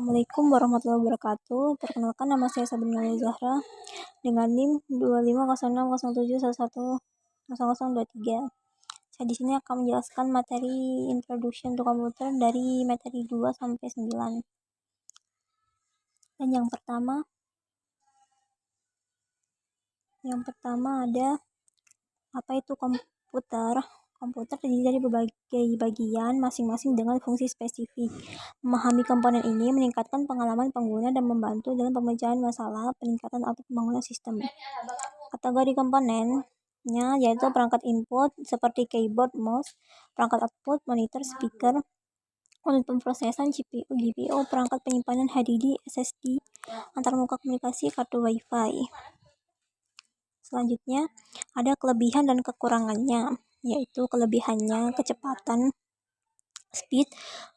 Assalamualaikum warahmatullahi wabarakatuh. Perkenalkan, nama saya Sabrina Zahra dengan NIM 250607110023. Saya di sini akan menjelaskan materi Introduction to Computer dari materi 2 sampai 9. Dan yang pertama ada apa itu komputer. Komputer terdiri dari berbagai bagian, masing-masing dengan fungsi spesifik. Memahami komponen ini meningkatkan pengalaman pengguna dan membantu dalam pemecahan masalah, peningkatan atau pembangunan sistem. Kategori komponennya yaitu perangkat input seperti keyboard, mouse, perangkat output, monitor, speaker, unit pemrosesan, CPU, GPU, perangkat penyimpanan HDD, SSD, antarmuka komunikasi, kartu WiFi. Selanjutnya ada kelebihan dan kekurangannya, yaitu kelebihannya kecepatan, speed,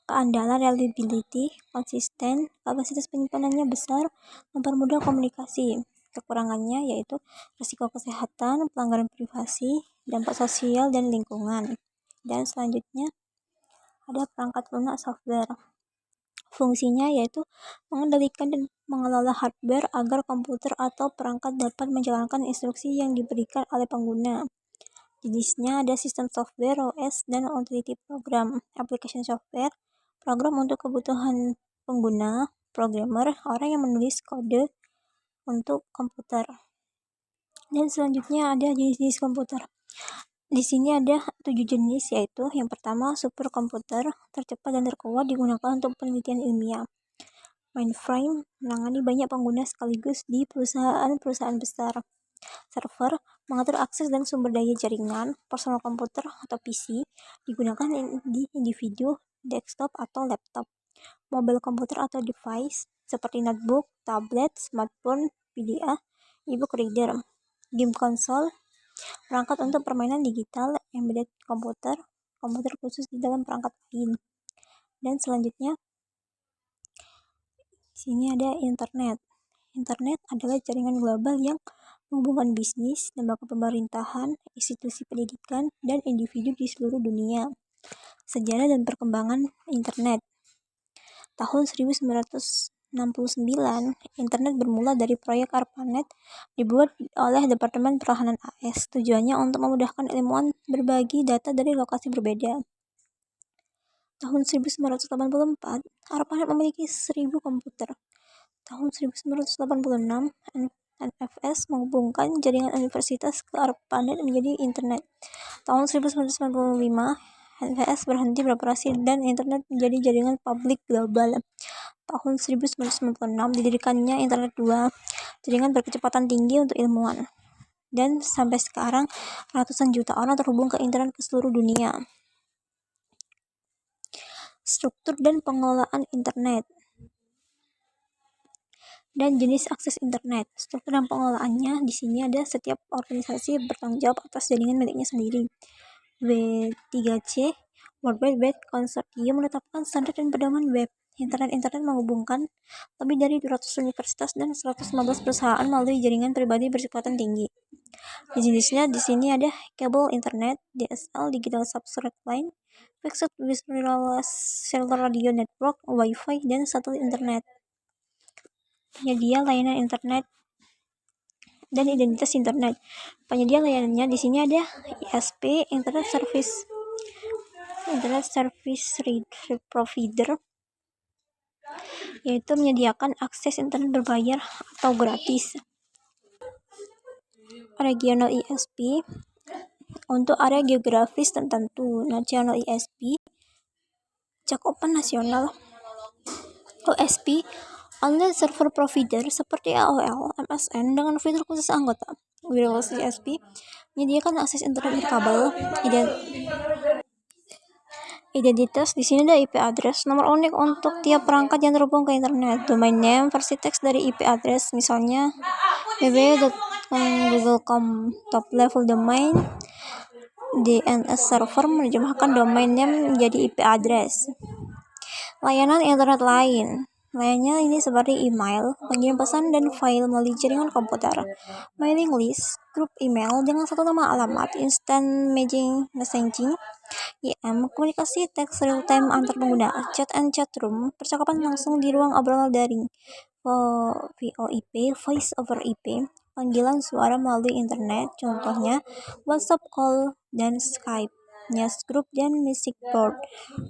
keandalan, reliability, konsisten, kapasitas penyimpanannya besar, mempermudah komunikasi. Kekurangannya yaitu risiko kesehatan, pelanggaran privasi, dampak sosial dan lingkungan. Dan selanjutnya ada perangkat lunak software. Fungsinya yaitu mengendalikan dan mengelola hardware agar komputer atau perangkat dapat menjalankan instruksi yang diberikan oleh pengguna. Jenisnya ada sistem software, OS, dan utility program. Application software, program untuk kebutuhan pengguna, programmer, orang yang menulis kode untuk komputer. Dan selanjutnya ada jenis-jenis komputer. Di sini ada 7 jenis, yaitu yang pertama superkomputer, tercepat dan terkuat, digunakan untuk penelitian ilmiah. Mainframe, menangani banyak pengguna sekaligus di perusahaan-perusahaan besar. Server, mengatur akses dan sumber daya jaringan. Personal komputer atau PC, digunakan di individu, desktop atau laptop. Mobile komputer atau device, seperti notebook, tablet, smartphone, PDA, e-book reader. Game konsol, perangkat untuk permainan digital. Embedded komputer, komputer khusus di dalam perangkat lain. Dan selanjutnya di sini ada internet. Internet adalah jaringan global yang menghubungkan bisnis, lembaga pemerintahan, institusi pendidikan, dan individu di seluruh dunia. Sejarah dan perkembangan internet. Tahun 1969, internet bermula dari proyek ARPANET dibuat oleh Departemen Pertahanan AS. Tujuannya untuk memudahkan ilmuwan berbagi data dari lokasi berbeda. Tahun 1984, ARPANET memiliki 1000 komputer. Tahun 1986, NFS menghubungkan jaringan universitas ke ARPANET menjadi internet. Tahun 1995, NFS berhenti beroperasi dan internet menjadi jaringan publik global. Tahun 1996 didirikannya Internet 2, jaringan berkecepatan tinggi untuk ilmuwan. Dan sampai sekarang ratusan juta orang terhubung ke internet ke seluruh dunia. Struktur dan pengelolaan internet dan jenis akses internet. Struktur dan pengelolaannya di sini ada setiap organisasi bertanggung jawab atas jaringan miliknya sendiri. W3C, World Wide Web Consortium menetapkan standar dan pedoman web. Internet menghubungkan lebih dari 200 universitas dan 115 perusahaan melalui jaringan pribadi berkecepatan tinggi. Jenisnya di sini ada kabel internet, DSL, digital substrate line, fixed wireless cellular radio network, WiFi, dan satelit internet. Penyedia layanan internet dan identitas internet. Penyedia layanannya di sini ada ISP, Internet Service Provider, yaitu menyediakan akses internet berbayar atau gratis. Regional ISP untuk area geografis tertentu. National ISP cakupan nasional. OSP online server provider seperti AOL, MSN dengan fitur khusus anggota. Wireless ISP menyediakan akses internet berkabel. Identitas di sini ada IP address, nomor unik untuk tiap perangkat yang terhubung ke internet. Domain name versi teks dari IP address, misalnya www.google.com. Top level domain DNS server menerjemahkan domain name menjadi IP address. Layanan internet lain. Lainnya ini seperti email, pengirim pesan dan file melalui jaringan komputer, mailing list, grup email dengan satu nama alamat, instant messaging, IM, komunikasi teks real-time antar pengguna, chat and chat room, percakapan langsung di ruang obrolan daring, VoIP, Voice over IP, panggilan suara melalui internet, contohnya WhatsApp call dan Skype, newsgroup dan message board,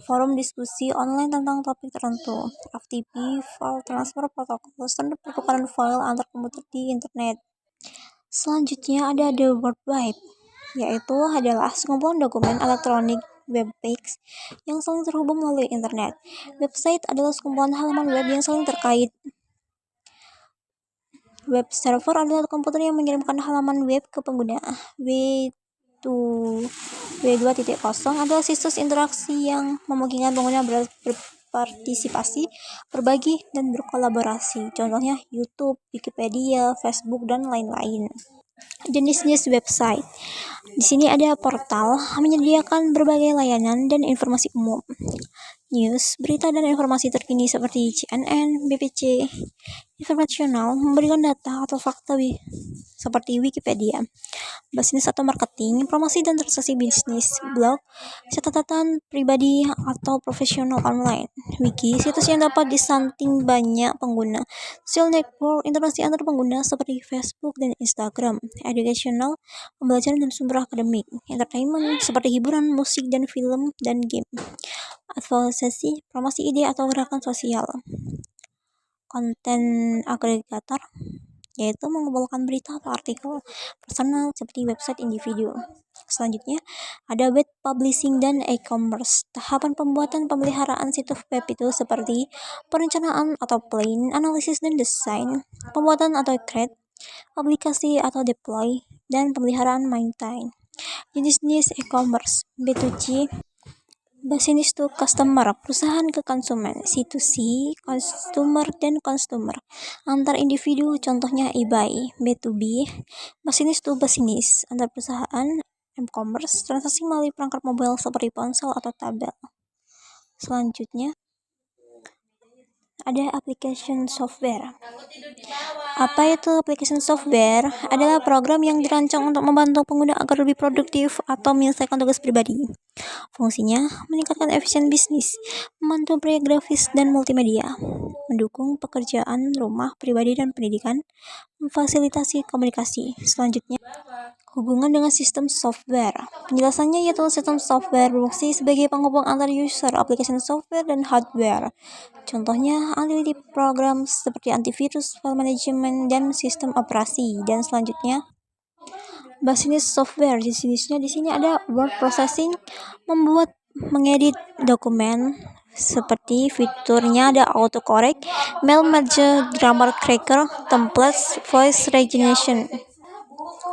forum diskusi online tentang topik tertentu, FTP, file transfer protokol, standar pertukaran file antar komputer di internet. Selanjutnya ada the World Wide, yaitu adalah sekumpulan dokumen elektronik web page yang saling terhubung melalui internet. Website adalah sekumpulan halaman web yang saling terkait. Web server adalah komputer yang mengirimkan halaman web ke pengguna. W2.0 adalah situs interaksi yang memungkinkan pengguna berpartisipasi, berbagi, dan berkolaborasi. Contohnya YouTube, Wikipedia, Facebook, dan lain-lain. Jenis-jenis website. Di sini ada portal menyediakan berbagai layanan dan informasi umum. News, berita dan informasi terkini seperti CNN, BBC. Informasional, memberikan data atau fakta seperti Wikipedia. Bisnis atau marketing, promosi dan transaksi bisnis. Blog, catatan pribadi atau profesional online. Wiki, situs yang dapat disanting banyak pengguna. Social network, interaksi antar pengguna seperti Facebook dan Instagram. Educational, pembelajaran dan sumber akademik. Entertainment, seperti hiburan, musik, dan film, dan game. Advokasi, promosi ide atau gerakan sosial. Konten agregator, yaitu mengumpulkan berita atau artikel personal seperti website individu. Selanjutnya, ada web publishing dan e-commerce. Tahapan pembuatan pemeliharaan situs web itu seperti perencanaan atau plan, analisis dan desain, pembuatan atau create, aplikasi atau deploy, dan pemeliharaan maintain. Jenis-jenis e-commerce, B2C, business to customer, perusahaan ke konsumen, C2C, customer dan consumer, antar individu, contohnya eBay, B2B, business to business, antar perusahaan, e-commerce, transaksi melalui perangkat mobile seperti ponsel atau tablet. Selanjutnya, ada application software. Apa itu application software? Adalah program yang dirancang untuk membantu pengguna agar lebih produktif atau menyelesaikan tugas pribadi. Fungsinya meningkatkan efisien bisnis, membantu proyek grafis dan multimedia, mendukung pekerjaan rumah, pribadi, dan pendidikan, memfasilitasi komunikasi. Selanjutnya, hubungan dengan sistem software. Penjelasannya yaitu sistem software berfungsi sebagai penghubung antar user, aplikasi software, dan hardware. Contohnya, antivirus program seperti antivirus, file management, dan sistem operasi. Dan selanjutnya, business software. Jenisnya di sini ada word processing, membuat mengedit dokumen seperti fiturnya ada autocorrect, mail merge, grammar cracker, templates, voice recognition.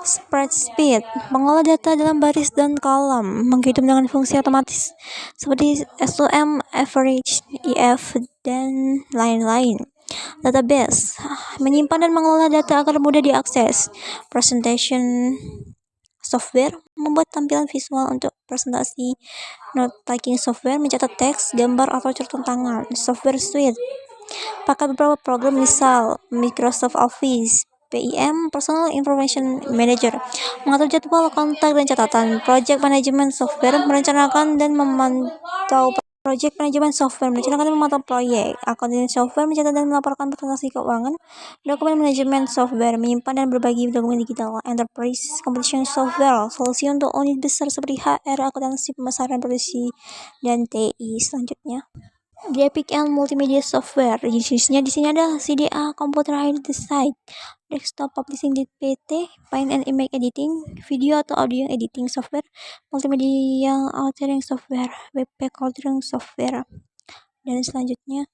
Spreadsheet, mengolah data dalam baris dan kolom, menghitung dengan fungsi otomatis seperti SUM, average, EF, dan lain-lain. Database, menyimpan dan mengolah data agar mudah diakses. Presentation software, membuat tampilan visual untuk presentasi. Note-taking software, mencatat teks, gambar, atau catatan tangan. Software suite, pakai beberapa program misal Microsoft Office, PIM, Personal Information Manager, mengatur jadwal, kontak, dan catatan. Project Management Software, merencanakan dan memantau proyek. Accounting Software, mencatat dan melaporkan transaksi keuangan. Document Management Software, menyimpan dan berbagi dokumen digital. Enterprise Computation Software, solusi untuk unit besar seperti HR, akuntansi, pemasaran, produksi, dan TI. Selanjutnya, Graphic and Multimedia Software. Jenisnya di sini ada CDA, Computer Aided Design, Desktop Publishing DPT, Paint and Image Editing, Video atau Audio Editing Software, Multimedia Authoring Software, Web Authoring Software. Dan selanjutnya,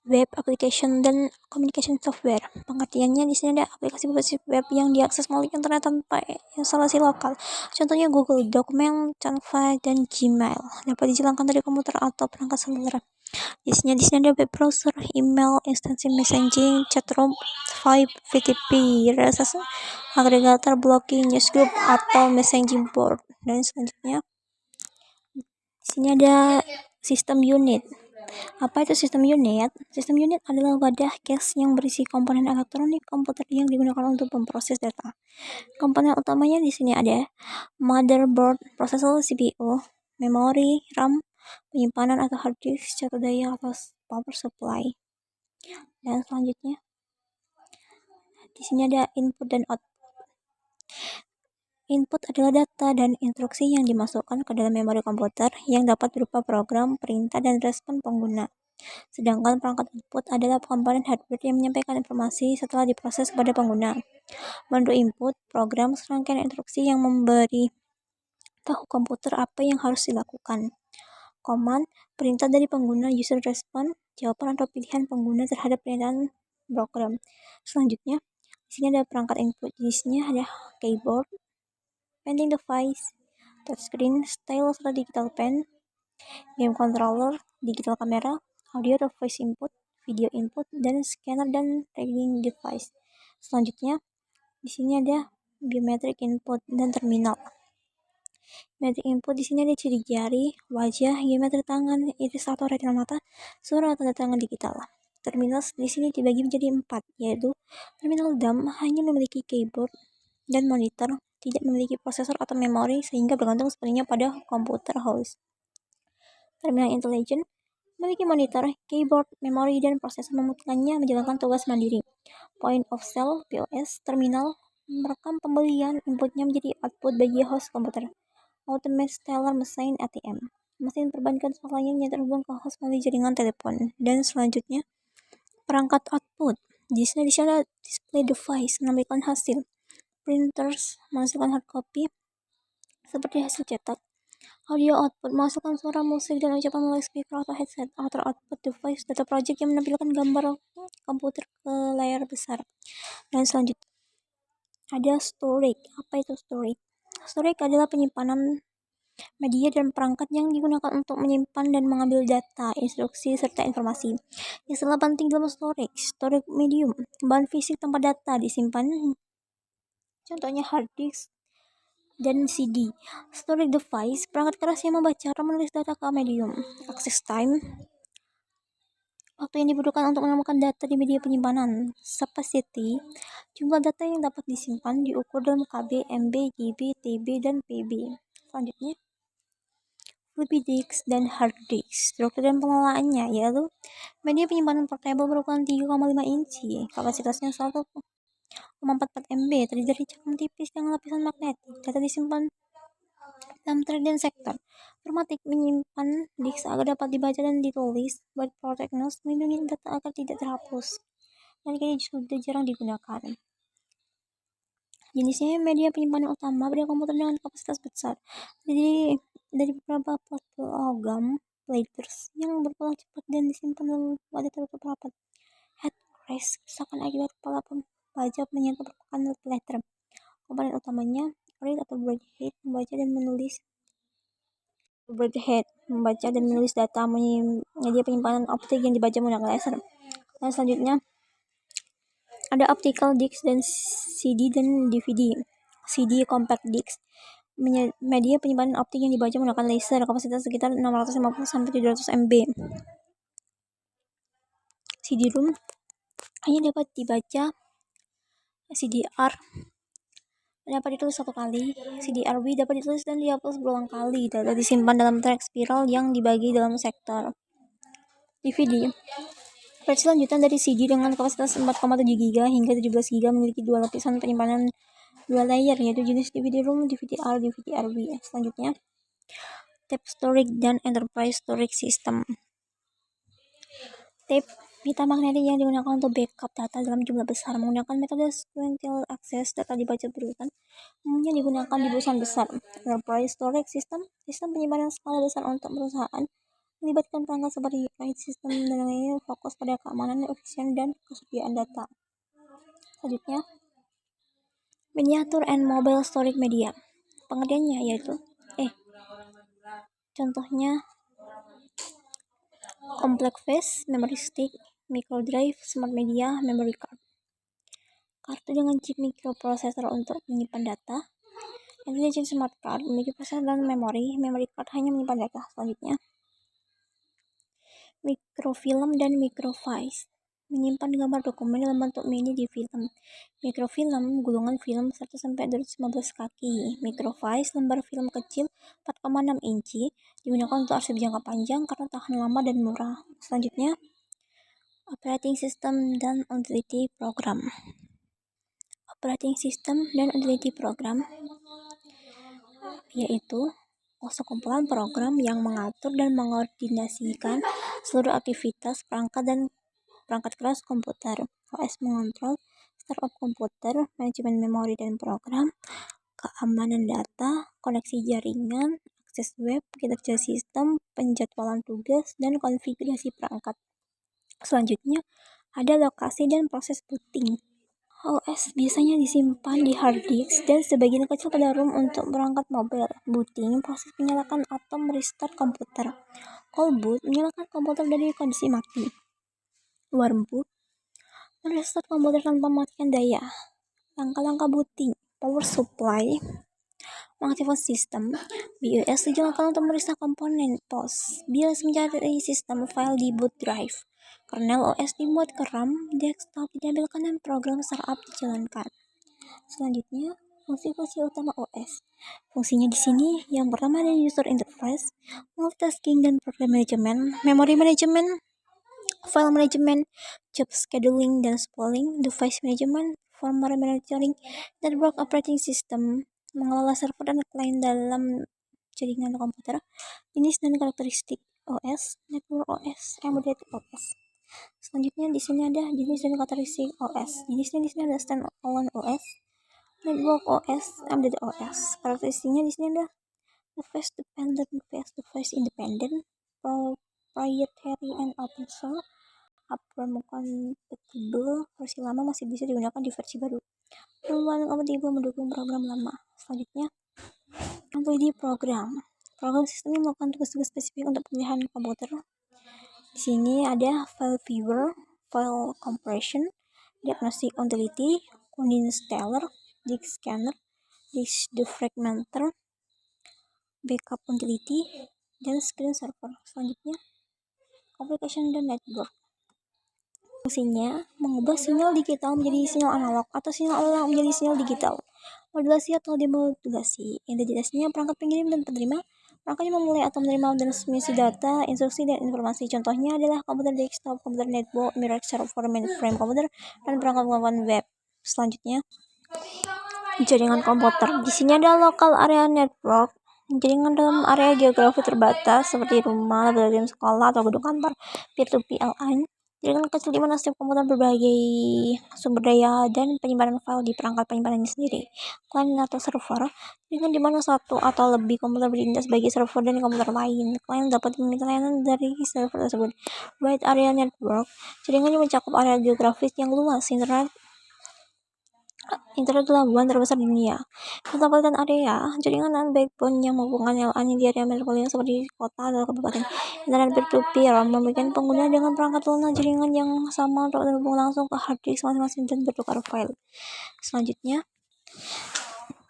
Web Application dan Communication Software. Pengertiannya di sini ada aplikasi web yang diakses melalui internet tanpa instalasi lokal. Contohnya Google, Document, Canva, dan Gmail. Dapat dijalankan dari komputer atau perangkat seluler. Di sini ada web browser, email, instant messaging, chatroom, FTP, RSS, agregator, blogging, newsgroup, atau messaging board. Dan selanjutnya, di sini ada sistem unit. Apa itu sistem unit? Sistem unit adalah wadah cache yang berisi komponen elektronik komputer yang digunakan untuk memproses data. Komponen utamanya di sini ada motherboard, prosesor CPU, memori, RAM, penyimpanan atau hard disk, catat daya atau power supply. Dan selanjutnya di sini ada input dan output. Input adalah data dan instruksi yang dimasukkan ke dalam memori komputer yang dapat berupa program, perintah, dan respon pengguna. Sedangkan perangkat output adalah komponen hardware yang menyampaikan informasi setelah diproses kepada pengguna. Menurut input, program serangkaian instruksi yang memberi tahu komputer apa yang harus dilakukan. Command, perintah dari pengguna, user response, jawaban atau pilihan pengguna terhadap pernyataan program. Selanjutnya, di sini ada perangkat input. Di sini ada keyboard, pending device, touchscreen, stylus atau digital pen, game controller, digital camera, audio atau voice input, video input, dan scanner dan reading device. Selanjutnya, di sini ada biometric input dan terminal. Biometric input di sini ada ciri jari, wajah, geometri tangan, iris atau retina mata, suara atau tanda tangan digital. Terminal di sini dibagi menjadi 4, yaitu terminal dumb hanya memiliki keyboard dan monitor, tidak memiliki prosesor atau memori sehingga bergantung sepenuhnya pada komputer host. Terminal intelligent memiliki monitor, keyboard, memori, dan prosesor memungkinkannya menjalankan tugas mandiri. Point of sale (POS) terminal merekam pembelian, inputnya menjadi output bagi host komputer. Automated teller machine ATM, mesin perbankan offline yang terhubung ke host melalui jaringan telepon. Dan selanjutnya perangkat output. Di sini ada display device menampilkan hasil. Printers menghasilkan hard copy seperti hasil cetak. Audio output menghasilkan suara, musik, dan ucapan melalui speaker atau headset. Outer output device data project yang menampilkan gambar komputer ke layar besar. Dan selanjutnya ada storage. Apa itu storage? Storage adalah penyimpanan media dan perangkat yang digunakan untuk menyimpan dan mengambil data, instruksi, serta informasi. Istilah penting dalam storage medium, bahan fisik tempat data disimpan, contohnya hard disk dan CD. Storage device, perangkat keras yang membaca atau menulis data ke medium. Access time, waktu yang dibutuhkan untuk menemukan data di media penyimpanan. Capacity, jumlah data yang dapat disimpan diukur dalam KB, MB, GB, TB, dan PB. Selanjutnya, floppy disk dan hard disk. Struktur dan pengelolaannya yaitu media penyimpanan portable berukuran 3,5 inci, kapasitasnya 1,44 MB, terdiri dari cangkang tipis dengan lapisan magnetik. Data disimpan dalam track dan sektor. Formatik menyimpan disk agar dapat dibaca dan ditulis. Byte protectors melindungi data agar tidak terhapus. Dan kini sudah jarang digunakan. Jenisnya media penyimpanan utama pada komputer dengan kapasitas besar. Jadi dari beberapa program players yang berpulang cepat dan disimpan dalam wadah tertutup rapat. Head crash, kerusakan akibat kepala pembaca menyentuh permukaan letter. Komponen utamanya read atau breakhead, membaca dan menulis. Breakhead membaca dan menulis data, media penyimpanan optik yang dibaca menggunakan laser. Dan selanjutnya ada optical disc dan CD dan DVD. CD compact disc, media penyimpanan optik yang dibaca menggunakan laser, kapasitas sekitar 650 sampai 700 MB. CD-ROM hanya dapat dibaca, CDR dapat ditulis satu kali, CDRV dapat ditulis dan dihapus berulang kali. Data disimpan dalam track spiral yang dibagi dalam sektor. DVD versi lanjutan dari CD dengan kapasitas 4,7 GB hingga 17 GB memiliki dua lapisan penyimpanan 2 layer, yaitu jenis DVD-ROM, DVD-R, DVD-RV. Selanjutnya tape storage dan enterprise storage system. Tape pita magnetik yang digunakan untuk backup data dalam jumlah besar menggunakan metode sequential access. Data dibaca berurutan, umumnya digunakan di perusahaan besar. Enterprise storage system, sistem penyimpanan skala besar untuk perusahaan, melibatkan perangkat seperti file system dan lainnya, fokus pada keamanan, efisien, dan kesediaan data. Selanjutnya, miniature and mobile storage media. Pengertiannya yaitu contohnya complex flash, memory stick, micro drive, smart media, memory card. Kartu dengan chip mikroprosesor untuk menyimpan data. Intelligent smart card memiliki prosesor dan memori. Memory card hanya menyimpan data. Selanjutnya, Mikrofilm dan mikrofiche menyimpan gambar dokumen dalam bentuk mini di film. Mikrofilm gulungan film 1-215 kaki. Mikrofiche lembar film kecil 4,6 inci digunakan untuk arsip jangka panjang karena tahan lama dan murah. Selanjutnya, operating system dan utility program. Operating system dan utility program yaitu sekumpulan program yang mengatur dan mengoordinasikan seluruh aktivitas perangkat keras komputer. OS mengontrol start of komputer, manajemen memori dan program, keamanan data, koneksi jaringan, akses web, kinerja sistem, penjadwalan tugas, dan konfigurasi perangkat. Selanjutnya, ada lokasi dan proses booting. OS biasanya disimpan di hard disk dan sebagian kecil pada ROM untuk perangkat mobile. Booting, proses menyalakan atau merestart komputer. Cold boot, menyalakan komputer dari kondisi mati. Warm boot, merestart komputer tanpa mematikan daya. Langkah-langkah booting, power supply, mengaktifkan sistem. BIOS digunakan untuk merestart komponen POS. BIOS mencari sistem file di boot drive. Kernel OS dibuat ke RAM, desktop diambilkan dan program startup dijalankan. Selanjutnya, fungsi-fungsi utama OS. Fungsinya di sini yang pertama ada user interface, multitasking dan program management, memory management, file management, job scheduling dan spooling, device management, firmware monitoring, network operating system, mengelola server dan klien dalam jaringan komputer, jenis dan karakteristik OS, network OS, embedded OS. Selanjutnya di sini ada jenis dan karakteristik OS. Jenisnya di sini ada standalone OS, network OS, embedded OS. Karakteristiknya di sini ada device dependent, device independent, proprietary and open source, upgrade compatible, versi lama masih bisa digunakan di versi baru. Perubahan kompatibel mendukung program lama. Selanjutnya, utility program. Program sistem yang melakukan tugas-tugas spesifik untuk pemilihan komputer. Di sini ada file viewer, file compression, diagnostic utility, uninstaller, disk scanner, disk defragmenter, backup utility, dan screen server. Selanjutnya, communication dan network. Fungsinya mengubah sinyal digital menjadi sinyal analog atau sinyal analog menjadi sinyal digital. Modulasi atau demodulasi. Identitasnya perangkat pengirim dan penerima. Perangkat yang memulai atau menerima transmisi data, instruksi, dan informasi. Contohnya adalah komputer desktop, komputer netbook, mirror server, mainframe komputer, dan perangkat web. Selanjutnya, jaringan komputer. Di sini ada local area network. Jaringan dalam area geografi terbatas seperti rumah, laboratorium sekolah, atau gedung kantor. Peer-to-peer LAN. Jaringan kecil di mana setiap komputer berbagai sumber daya dan penyimpanan file di perangkat penyimpanannya sendiri. Klien atau server, jaringan di mana satu atau lebih komputer bertindak sebagai server dan komputer lain. Klien dapat meminta layanan dari server tersebut. Wide area network, jaringan yang mencakup area geografis yang luas. Internet adalah buan terbesar di dunia. Metropolitan area, jaringan dan backbone yang menghubungkan LAN di area metropolitan seperti kota atau kabupaten. Internet peer-to-peer memungkinkan pengguna dengan perangkat lunak jaringan yang sama untuk terhubung langsung ke hard disk masing-masing dan bertukar file. Selanjutnya,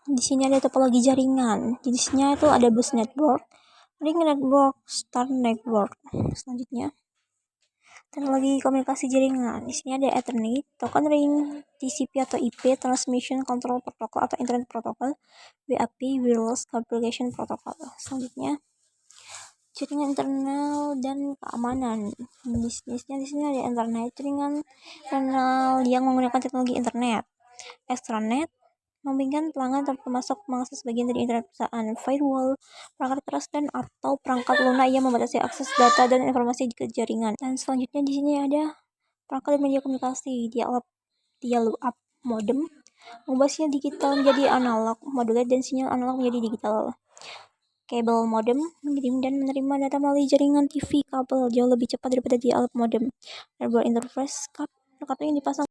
di sini ada topologi jaringan. Jenisnya itu ada bus network, ring network, star network. Selanjutnya, teknologi komunikasi jaringan. Di sini ada Ethernet, token ring, TCP atau IP, Transmission Control Protocol atau Internet Protocol, WAP, Wireless Communication Protocol. Selanjutnya, jaringan internal dan keamanan. Jenisnya di sini ada Internet, jaringan internal yang menggunakan teknologi internet. Extranet, memungkinkan pelanggan atau pemasok mengakses bagian dari internet perusahaan. Firewall, perangkat keras dan atau perangkat lunak yang membatasi akses data dan informasi ke jaringan. Dan selanjutnya di sini ada perangkat dan media komunikasi, dial-up modem, mengubah sinyal digital menjadi analog, modulate dan sinyal analog menjadi digital. Kabel modem, mengirim dan menerima data melalui jaringan TV kabel jauh lebih cepat daripada dial-up modem. Network interface, kartu yang dipasang